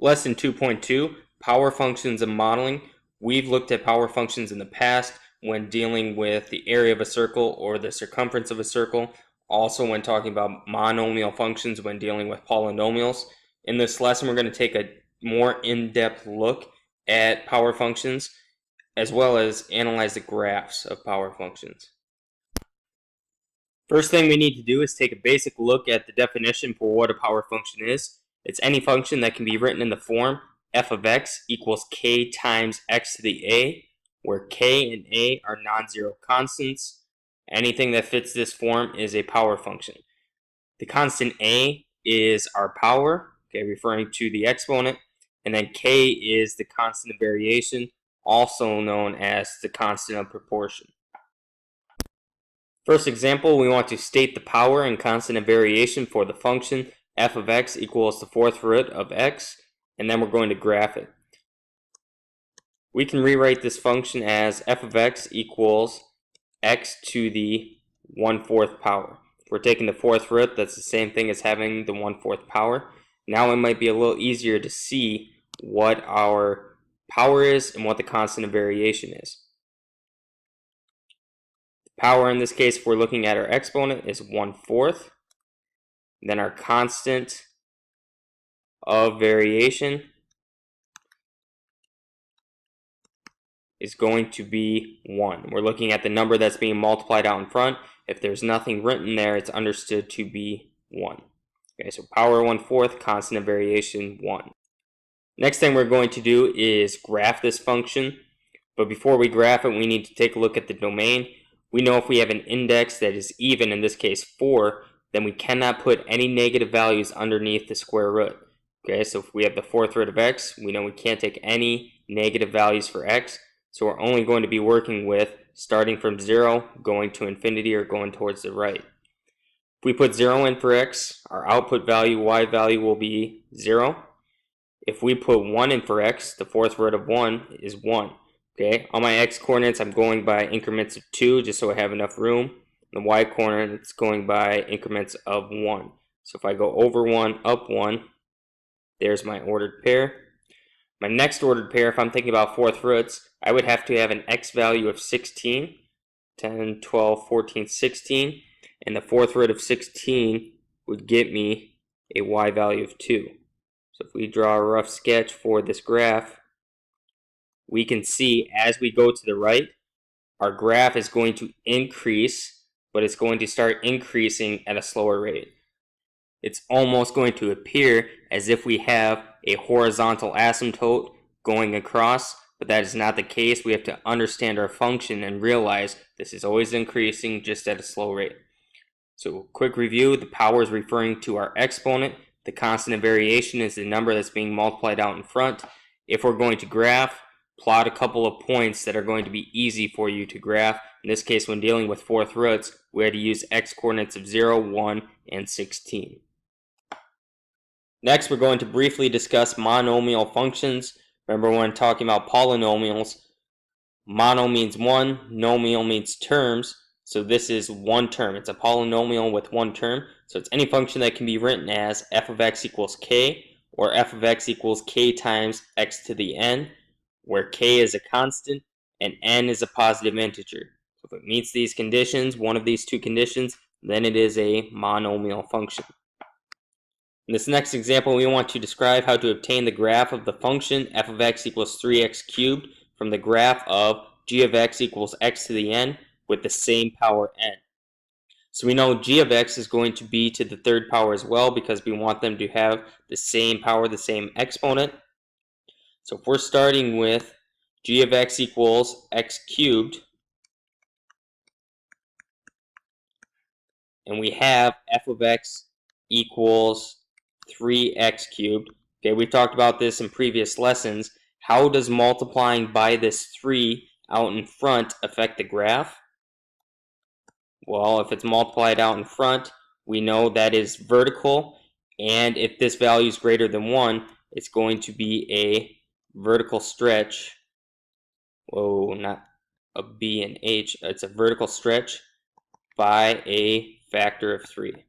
Lesson 2.2, Power Functions and Modeling. We've looked at power functions in the past when dealing with the area of a circle or the circumference of a circle. Also when talking about monomial functions when dealing with polynomials. In this lesson, we're going to take a more in-depth look at power functions as well as analyze the graphs of power functions. First thing we need to do is take a basic look at the definition for what a power function is. It's any function that can be written in the form f of x equals k times x to the a, where k and a are non-zero constants. Anything that fits this form is a power function. The constant a is our power, okay, referring to the exponent, and then k is the constant of variation, also known as the constant of proportion. First example, we want to state the power and constant of variation for the function f of x equals the fourth root of x, and then we're going to graph it. We can rewrite this function as f of x equals x to the 1/4 power. If we're taking the fourth root, that's the same thing as having the 1/4 power. Now it might be a little easier to see what our power is and what the constant of variation is. Power in this case, if we're looking at our exponent, is 1/4. Then our constant of variation is going to be 1. We're looking at the number that's being multiplied out in front. If there's nothing written there, it's understood to be 1. Okay, so power 1/4, constant of variation 1. Next thing we're going to do is graph this function. But before we graph it, we need to take a look at the domain. We know if we have an index that is even, in this case 4, then we cannot put any negative values underneath the square root. Okay, so if we have the fourth root of x, we know we can't take any negative values for x, so we're only going to be working with starting from 0, going to infinity, or going towards the right. If we put 0 in for x, our output value, y value, will be 0. If we put 1 in for x, the fourth root of 1 is 1. Okay, on my x coordinates, I'm going by increments of 2, just so I have enough room. The y coordinates going by increments of 1. So if I go over 1, up 1, there's my ordered pair. My next ordered pair, if I'm thinking about fourth roots, I would have to have an x value of 16, 10, 12, 14, 16, and the fourth root of 16 would get me a y value of 2. So if we draw a rough sketch for this graph, we can see as we go to the right, our graph is going to increase, but it's going to start increasing at a slower rate. It's almost going to appear as if we have a horizontal asymptote going across, but that is not the case. We have to understand our function and realize this is always increasing, just at a slow rate. So quick review, the power is referring to our exponent. The constant of variation is the number that's being multiplied out in front. If we're going to graph, plot a couple of points that are going to be easy for you to graph. In this case, when dealing with fourth roots, we had to use x coordinates of 0, 1, and 16. Next, we're going to briefly discuss monomial functions. Remember, when talking about polynomials, mono means one, nomial means terms. So this is one term. It's a polynomial with one term. So it's any function that can be written as f of x equals k, or f of x equals k times x to the n, where k is a constant and n is a positive integer. So if it meets these conditions, one of these two conditions, then it is a monomial function. In this next example, we want to describe how to obtain the graph of the function f of x equals 3x cubed from the graph of g of x equals x to the n with the same power n. So we know g of x is going to be to the third power as well, because we want them to have the same power, the same exponent. So if we're starting with g of x equals x cubed, and we have f of x equals 3x cubed. Okay, we talked about this in previous lessons. How does multiplying by this 3 out in front affect the graph? Well, if it's multiplied out in front, we know that is vertical, and if this value is greater than 1, it's going to be a vertical stretch. Whoa, not a B and H. It's a vertical stretch by a factor of 3.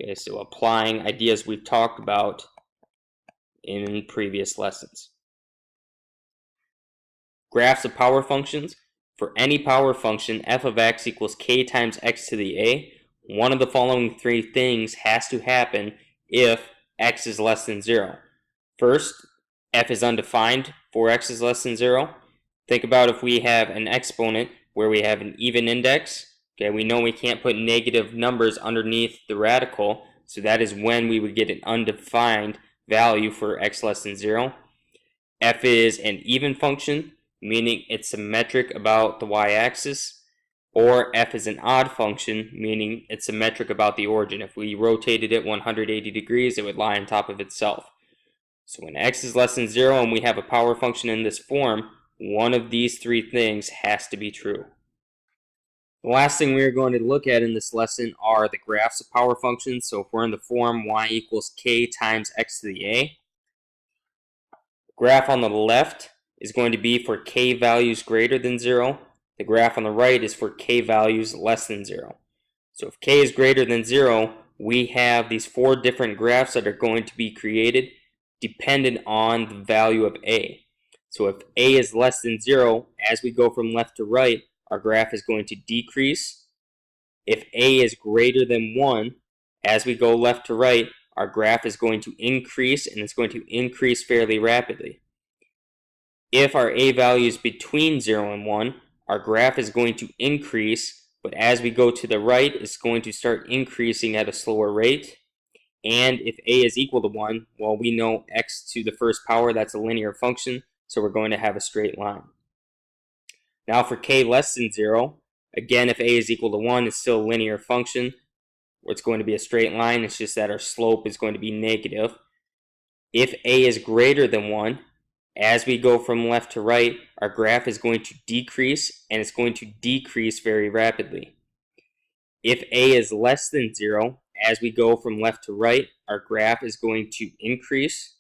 Okay, so applying ideas we've talked about in previous lessons. Graphs of power functions. For any power function, f of x equals k times x to the a, one of the following three things has to happen if x is less than 0. First, f is undefined for x is less than 0. Think about if we have an exponent where we have an even index. Okay, we know we can't put negative numbers underneath the radical, so that is when we would get an undefined value for x less than 0. F is an even function, meaning it's symmetric about the y-axis, or f is an odd function, meaning it's symmetric about the origin. If we rotated it 180 degrees, it would lie on top of itself. So when x is less than 0 and we have a power function in this form, one of these three things has to be true. The last thing we're going to look at in this lesson are the graphs of power functions. So if we're in the form y equals k times x to the a, the graph on the left is going to be for k values greater than 0. The graph on the right is for k values less than 0. So if k is greater than 0, we have these four different graphs that are going to be created dependent on the value of a. So if a is less than 0, as we go from left to right, our graph is going to decrease. If a is greater than 1, as we go left to right, our graph is going to increase, and it's going to increase fairly rapidly. If our a value is between 0 and 1, our graph is going to increase, but as we go to the right, it's going to start increasing at a slower rate. And if a is equal to 1, well, we know x to the first power, that's a linear function, so we're going to have a straight line. Now for k less than 0, again, if a is equal to 1, it's still a linear function. It's going to be a straight line, it's just that our slope is going to be negative. If a is greater than 1, as we go from left to right, our graph is going to decrease, and it's going to decrease very rapidly. If a is less than 0, as we go from left to right, our graph is going to increase.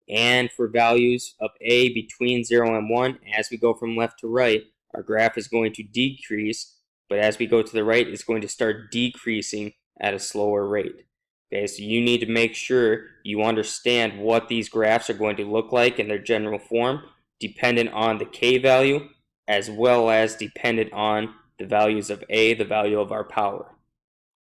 And for values of a between 0 and 1, as we go from left to right, our graph is going to decrease, but as we go to the right, it's going to start decreasing at a slower rate. Okay, so you need to make sure you understand what these graphs are going to look like in their general form, dependent on the k value, as well as dependent on the values of a, the value of our power.